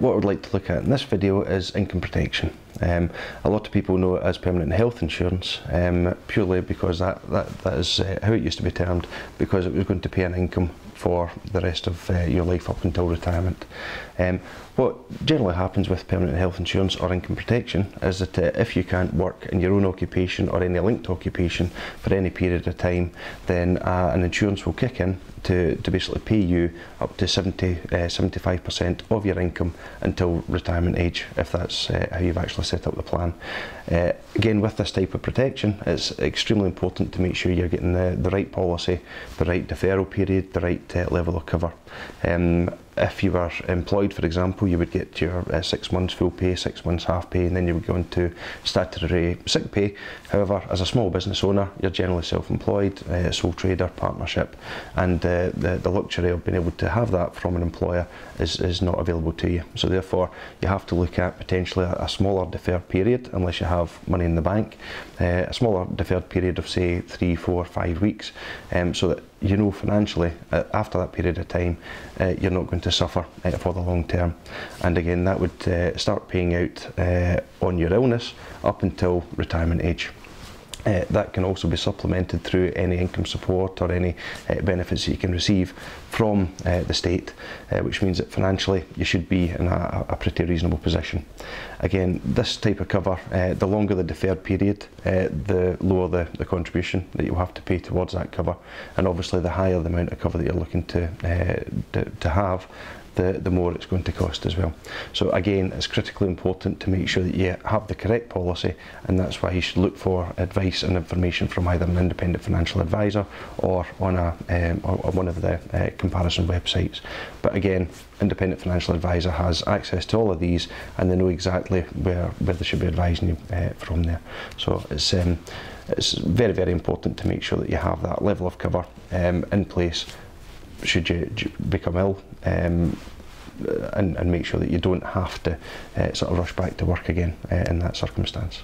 what I would like to look at in this video is income protection. A lot of people know it as permanent health insurance, purely because that is how it used to be termed, because it was going to pay an income for the rest of your life up until retirement. What generally happens with permanent health insurance or income protection is that if you can't work in your own occupation or any linked occupation for any period of time, then an insurance will kick in to basically pay you up to 75% of your income until retirement age, if that's how you've actually set up the plan. Again, with this type of protection, it's extremely important to make sure you're getting the right policy, the right deferral period, the right level of cover. If you were employed, for example, you would get your 6 months full pay, 6 months half pay, and then you would go into statutory sick pay. However, as a small business owner, you're generally self-employed, sole trader, partnership, and the luxury of being able to have that from an employer is not available to you. So therefore, you have to look at potentially a smaller deferred period, unless you have money in the bank, a smaller deferred period of say 3, 4, 5 weeks, so that you know financially after that period of time you're not going to suffer for the long term. And again, that would start paying out on your illness up until retirement age. That can also be supplemented through any income support or any benefits that you can receive from the state, which means that financially you should be in a pretty reasonable position. Again, this type of cover, the longer the deferred period, the lower the contribution that you'll have to pay towards that cover, and obviously the higher the amount of cover that you're looking to have, the more it's going to cost as well. So again, it's critically important to make sure that you have the correct policy, and that's why you should look for advice and information from either an independent financial advisor or on one of the comparison websites. But again, independent financial advisor has access to all of these, and they know exactly where they should be advising you from there. So it's very, very important to make sure that you have that level of cover in place should you become ill, and make sure that you don't have to sort of rush back to work again in that circumstance.